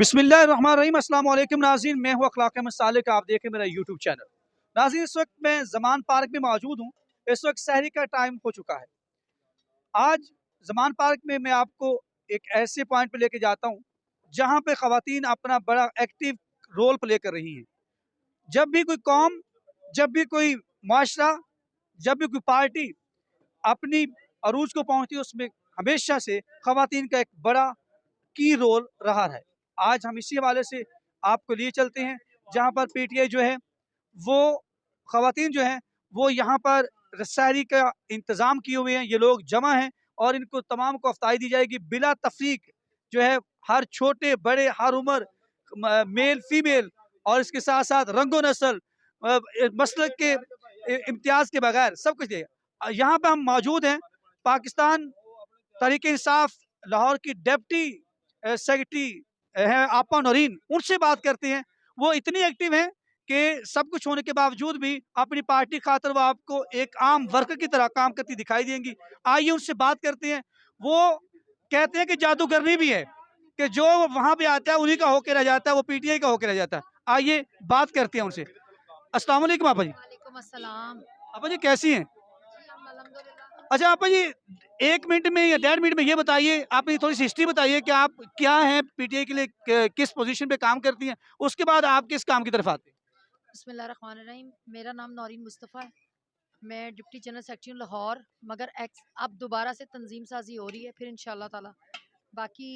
बिस्मिल्लाहिर्रहमानिर्रहीम। अस्सलाम वालेकुम नाज़रीन, मैं हूँ अखलाक अहमद सालिक, आप देखें मेरा यूट्यूब चैनल। नाज़रीन, इस वक्त मैं ज़मान पार्क में मौजूद हूँ। इस वक्त सहरी का टाइम हो चुका है। आज ज़मान पार्क में मैं आपको एक ऐसे पॉइंट पे लेके जाता हूँ जहाँ पे ख़वातीन अपना बड़ा एक्टिव रोल प्ले कर रही हैं। जब भी कोई कौम, जब भी कोई माशरा, जब भी कोई पार्टी अपनी अरूज को पहुँचती है, उसमें हमेशा से ख़वातीन का एक बड़ा की रोल रहा है। आज हम इसी हवाले से आपको लिए चलते हैं जहाँ पर पीटीआई जो है वो ख़वातीन जो हैं वो यहाँ पर रसारी का इंतज़ाम किए हुए हैं। ये लोग जमा हैं और इनको तमाम को अफ्ताही दी जाएगी बिला तफरीक। जो है हर छोटे बड़े हर उम्र, मेल फीमेल और इसके साथ साथ रंगो नस्ल, मसलक के इम्तियाज़ के बगैर सब कुछ देगा। यहाँ पर हम मौजूद हैं पाकिस्तान तहरीक इंसाफ लाहौर की डेप्टी सेक्रेटरी हैं आपा नौरीन, उनसे बात करते हैं। वो इतनी एक्टिव हैं कि सब कुछ होने के बावजूद भी अपनी पार्टी खातर वो आपको एक आम वर्कर की तरह काम करती दिखाई देंगी। आइए उनसे बात करते हैं। वो कहते हैं कि जादूगरनी भी है कि जो वहां पे आता है उन्हीं का होके रह जाता है, वो पीटीआई का होके रह जाता है। आइए बात करते हैं उनसे। अस्सलाम वालेकुम आपा जी। वालेकुम अस्सलाम। आपा जी कैसी हैं? जी, हम अल्हम्दुलिल्लाह। अच्छा आपा जी, 1 मिनट में या 1.5 मिनट में ये बताइए, अपनी थोड़ी सी हिस्ट्री बताइए कि आप क्या हैं, पीटीआई के लिए किस पोजीशन पे काम करती हैं, उसके बाद आप किस काम की तरफ आते हैं। बिस्मिल्लाहिर्रहमानिर्रहीम। मेरा नाम नौरीन मुस्तफ़ा है। मैं डिप्टी जनरल सेक्रेटरी हूँ लाहौर, मगर अब दोबारा से तंजीम साजी हो रही है फिर इंशाल्लाह ताला। बाकी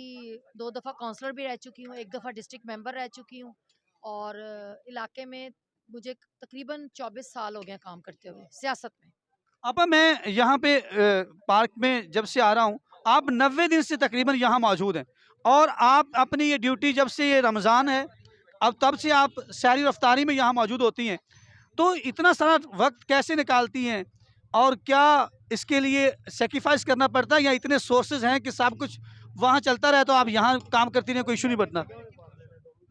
2 दफ़ा काउंसलर भी रह चुकी हूँ, 1 दफ़ा डिस्ट्रिक्ट मेंबर रह चुकी हूँ और इलाके में मुझे तकरीबन 24 साल हो गए हैं काम करते हुए सियासत में। आपा मैं यहाँ पे पार्क में जब से आ रहा हूँ, आप 90 दिन से तकरीबन यहाँ मौजूद हैं और आप अपनी ये ड्यूटी जब से ये रमज़ान है, अब तब से आप सैरी रफ्तारी में यहाँ मौजूद होती हैं। तो इतना सारा वक्त कैसे निकालती हैं और क्या इसके लिए सेक्रीफाइस करना पड़ता है या इतने सोर्सेज हैं कि सब कुछ वहाँ चलता रहे तो आप यहाँ काम करती रहें, कोई इशू नहीं बनता?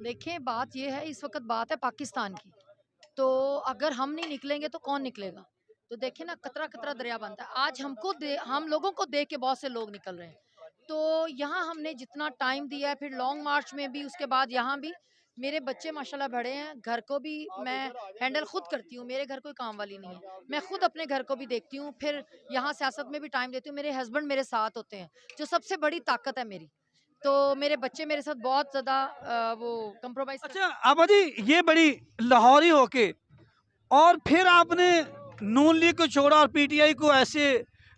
देखिए, बात ये है, इस वक़्त बात है पाकिस्तान की, तो अगर हम नहीं निकलेंगे तो कौन निकलेगा? तो देखिए ना, कतरा-कतरा दरिया बनता है। आज हम लोगों को देख के बहुत से लोग निकल रहे हैं। तो यहाँ हमने जितना टाइम दिया है, फिर लॉन्ग मार्च में भी, उसके बाद यहाँ भी, मेरे बच्चे माशाल्लाह बड़े हैं, घर को भी मैं हैंडल खुद करती हूँ, मेरे घर कोई काम वाली नहीं है। मैं खुद अपने घर को भी देखती हूँ, फिर यहाँ सियासत में भी टाइम देती हूँ, मेरे हस्बैंड मेरे साथ होते हैं, जो सबसे बड़ी ताकत है मेरी। तो मेरे बच्चे मेरे साथ बहुत ज़्यादा वो कंप्रोमाइज़ करते अच्छा आपा जी, ये बड़ी लाहौरी होके और फिर आपने नून लीग को छोड़ा और पीटीआई को ऐसे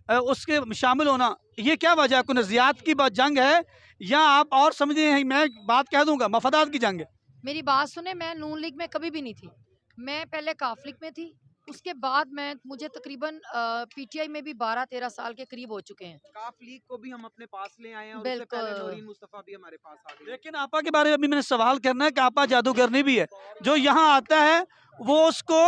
उसके शामिल होना, ये क्या वजह है? कोई नज़रियात की जंग है या आप और समझे हैं? मैं बात कह दूंगा, मफादात की जंग है। मेरी बात सुने, मैं नून लीग में कभी भी नहीं थी। मैं पहले काफ लीग में थी, उसके बाद मुझे तकरीबन पीटीआई में भी 12-13 साल के करीब हो चुके हैं। काफ लीग को भी हम अपने पास ले आए हैं और उससे पहले बिल्कुल। नौरीन मुस्तफा भी हमारे पास आ गई। लेकिन आपा के बारे में अभी मैंने सवाल करना है कि आपा जादूगरनी भी है, जो यहाँ आता है वो उसको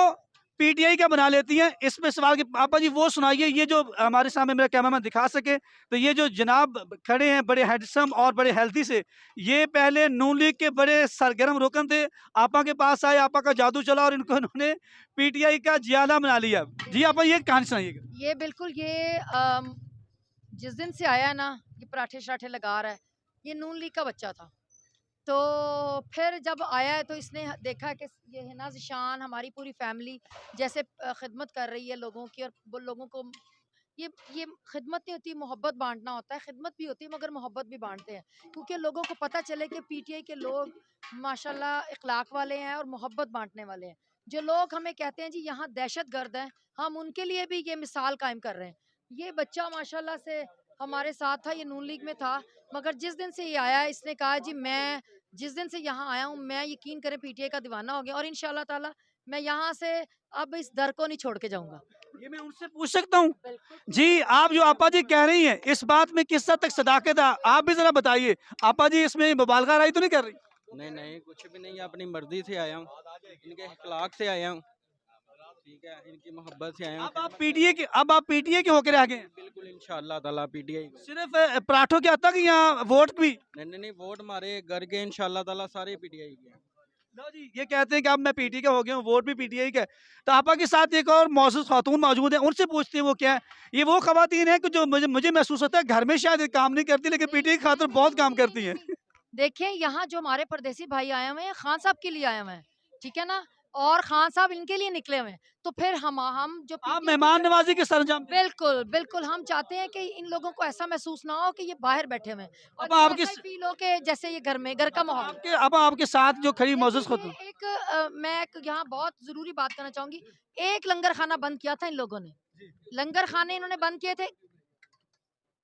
पीटीआई का बना लेती हैं। इसमें सवाल कि आपा जी वो सुनाइए, ये जो हमारे सामने मेरा कैमरामैन दिखा सके, तो ये जो जनाब खड़े हैं बड़े हैंडसम और बड़े हेल्थी से, ये पहले नून लीग के बड़े सरगर्म रुकन थे, आपा के पास आए, आपा का जादू चला और इनको इन्होंने पीटीआई का जियादा बना लिया। जी आपा ये कहानी सुनाइएगा। ये बिल्कुल जिस दिन से आया ना, ये पराठे-शराठे लगा रहा है, ये नून लीग का बच्चा था। तो फिर जब आया है तो इसने देखा कि ये है ना ज़िशान, हमारी पूरी फैमिली जैसे खिदमत कर रही है लोगों की, और वो लोगों को ये खिदमत नहीं होती, मोहब्बत बांटना होता है। खिदमत भी होती है मगर मोहब्बत भी बांटते हैं, क्योंकि लोगों को पता चले कि पीटीआई के लोग माशाल्लाह इखलाक वाले हैं और मोहब्बत बांटने वाले हैं। जो लोग हमें कहते हैं जी यहाँ दहशत गर्द हैं, हम उनके लिए भी ये मिसाल कायम कर रहे हैं। ये बच्चा माशाल्लाह से हमारे साथ था, ये नून लीग में था, मगर जिस दिन से ये आया इसने कहा जी मैं जिस दिन से यहाँ आया हूँ, मैं यकीन करें पीटीआई का दीवाना हो गया, और इंशाल्लाह ताला मैं यहाँ से अब इस दर को नहीं छोड़ के जाऊंगा। ये मैं उनसे पूछ सकता हूँ? जी, आप जो आपा जी कह रही हैं, इस बात में किस हद तक सदाकत है, आप भी जरा बताइए। आपा जी इसमें मुबालगा राय तो नहीं कर रही? नहीं नहीं, कुछ भी नहीं, अपनी मर्जी से आया हूँ, इनके इखलाक से आया हूँ, ठीक है, इनकी मोहब्बत से आया हूँ। अब आप पीटीए के होकर आ गए हैं? बिल्कुल इंशाल्लाह ताला पीटीआई। सिर्फ पराठों के हद तक या वोट भी? नहीं नहीं नहीं, वोट हमारे घर के इंशाल्लाह ताला सारे पीटीआई के हैं। लो जी, ये कहते हैं कि अब मैं पीटीए का हो गया हूँ, वोट भी पीटीआई का है। तो आपा के साथ एक और मौजूद खातून मौजूद है, उनसे पूछते हैं वो क्या है। ये वो खवातीन है कि जो मुझे मुझे महसूस होता है घर में शायद ये काम नहीं करती, लेकिन पीटीआई की खातिर बहुत काम करती हैं। देखें यहाँ जो हमारे परदेसी भाई आए हुए हैं खान साहब के लिए आए हुए हैं, ठीक है ना, और खान साहब इनके लिए निकले हुए हैं, तो फिर हम जो आप PTI मेहमान नवाजी के सरंजाम दें। बिल्कुल बिल्कुल हम चाहते हैं कि इन लोगों को ऐसा महसूस ना हो कि ये बाहर बैठे हुए हैं, और अब इनको आपके ऐसा ही फील हो कि जैसे ये घर में, घर का माहौल है। अब आपके साथ जो खड़ी मौजूद देखिए खुद ये एक मैं एक यहाँ बहुत जरूरी बात करना चाहूंगी, एक लंगर खाना बंद किया था इन लोगों ने, लंगर खाने इन्होंने बंद किए थे,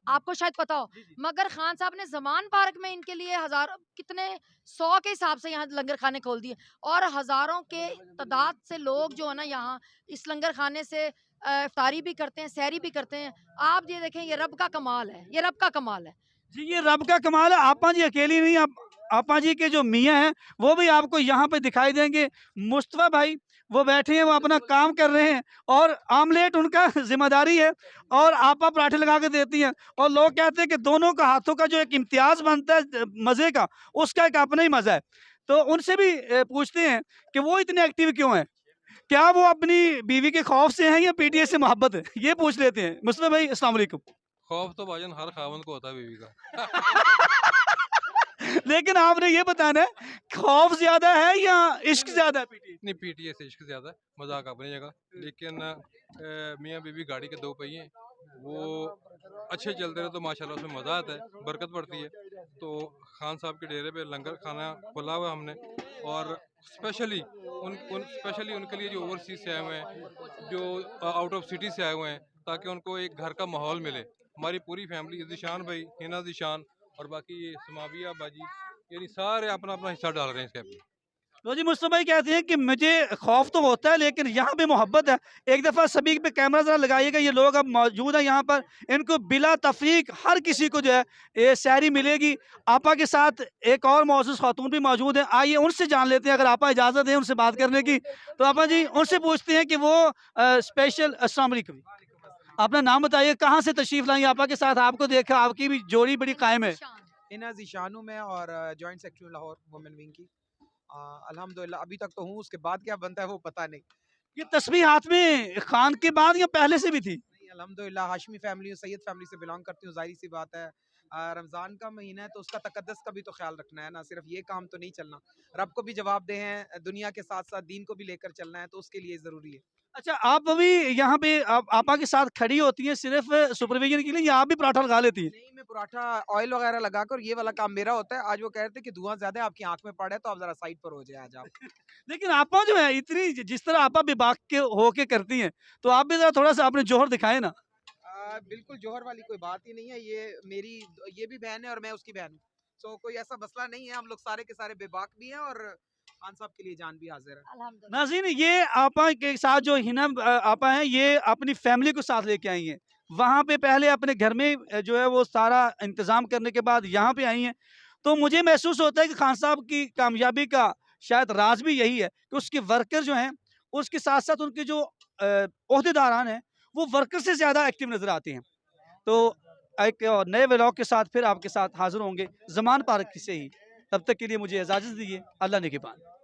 आपको शायद पता हो, मगर खान साहब ने जमान पार्क में इनके लिए हजार कितने 100 के हिसाब से यहाँ लंगर खाने खोल दिए, और हजारों के तादाद से लोग जो है ना यहाँ इस लंगर खाने से इफ्तारी भी करते हैं, सहरी भी करते हैं। आप ये देखें, ये रब का कमाल है, ये रब का कमाल है। जी, ये रब का कमाल है। आपा जी अकेली नहीं, आप आपा जी के जो मियाँ हैं वो भी आपको यहाँ पे दिखाई देंगे। मुस्तफा भाई वो बैठे हैं, वो अपना काम कर रहे हैं और आमलेट उनका जिम्मेदारी है और आपा पराठे लगा के देती हैं। और लोग कहते हैं कि दोनों का हाथों का जो एक इम्तियाज बनता है मज़े का, उसका एक अपना ही मज़ा है। तो उनसे भी पूछते हैं कि वो इतने एक्टिव क्यों हैं? क्या वो अपनी बीवी के खौफ से हैं या पीटीए से मोहब्बत है? ये पूछ लेते हैं। मुस्तफा भाई अस्सलाम वालेकुम। खौफ तो भाईजान हर खावंद को होता है बीवी का। लेकिन आपने ये बताना है, खौफ ज्यादा है या इश्क ज्यादा है पीटी? नहीं, पीटीए से इश्क ज्यादा है, मजाक अपनी जगह। लेकिन मियाँ बीवी गाड़ी के दो पहिए हैं, वो अच्छे चलते रहे तो माशाल्लाह उसमें मजा आता है, बरकत पड़ती है। तो खान साहब के डेरे पे लंगर खाना खोला हुआ हमने, और स्पेशली स्पेशली उनके लिए जो ओवरसीज से आए हुए हैं, जो आउट ऑफ सिटी से आए हुए हैं, ताकि उनको एक घर का माहौल मिले। हमारी पूरी फैमिली, ज़ीशान भाई, हिना ज़ीशान और बाकी ये समाविया बाजी, यानी सारे अपना अपना हिस्सा डाल रहे हैं इसके अंदर। तो जी मुस्तफा भाई कहते हैं कि मुझे खौफ तो होता है लेकिन यहाँ पे मोहब्बत है। एक दफ़ा सभी पे कैमरा ज़रा लगाइएगा, ये लोग अब मौजूद हैं यहाँ पर, इनको बिला तफरीक हर किसी को जो है ये सहरी मिलेगी। आपा के साथ एक और मौजूद खातून भी मौजूद हैं, आइए उनसे जान लेते हैं, अगर आपा इजाज़त दें उनसे बात करने की। तो आपा जी उनसे पूछते हैं कि वो स्पेशल अस्सलाम वालेकुम, अपना नाम बताइए, कहाँ से तशरीफ़ लाई आपा के साथ? आपको देखा आपकी भी जोड़ी बड़ी कायम है। इना ज़ीशान हूँ मैं और joint secretary Lahore women wing की। अल्हम्दुलिल्लाह अभी तक तो हूँ, उसके बाद क्या बनता है वो पता नहीं। ये तस्बीह हाथ में खान के बाद या पहले से भी थी? नहीं, अल्हम्दुलिल्लाह हाशमी फैमिली हूँ, सैयद फैमिली से बिलोंग करती हूँ, ज़ाहिर सी बात है। रमज़ान का महीना है तो उसका तकद्दस का भी तो ख्याल रखना है ना, सिर्फ ये काम तो नहीं चलना। रब को भी जवाबदेह हैं, दुनिया के साथ साथ दीन को भी लेकर चलना है, तो उसके लिए ज़रूरी है। अच्छा, आप अभी यहाँ पे आपा के साथ खड़ी होती हैं सिर्फ सुपरविजन के लिए या आप भी पराठा लगा लेती हैं? नहीं, मैं पराठा ऑयल वगैरह लगाकर ये वाला काम मेरा होता है। आज वो कह रहे थे कि धुआं ज़्यादा है, आपकी आँख में पड़ा है, तो आप ज़रा साइड पर हो जाए आज आप। लेकिन आपा जो है इतनी जिस तरह आपा बेबाक के होके करती हैं, तो आप भी ज़रा थोड़ा-सा अपने जौहर दिखाएँ ना। बिल्कुल जौहर वाली कोई बात ही नहीं है। ये भी बहन है और मैं उसकी बहन हूँ। सो कोई ऐसा मसला नहीं है, हम लोग सारे के सारे बेबाक भी हैं और खान साहब के लिए जान भी हाज़िर है। अल्हम्दुलिल्लाह। नाज़रीन, ये आपा के साथ जो हिना आपा हैं, ये अपनी फैमिली को साथ लेके आई हैं। वहाँ पे पहले अपने घर में जो है वो सारा इंतज़ाम करने के बाद यहाँ पे आई हैं। तो मुझे महसूस होता है कि खान साहब की कामयाबी का शायद राज भी यही है कि उसके वर्कर जो हैं, उसके साथ-साथ उनके जो ओहदेदारान हैं, वो वर्कर से ज़्यादा एक्टिव नज़र आते हैं। तो एक और नए व्लॉग के साथ फिर आपके साथ हाज़िर होंगे ज़मान पार्क से ही। तब तक के लिए मुझे इजाज़त दीजिए। अल्लाह ने के बाद।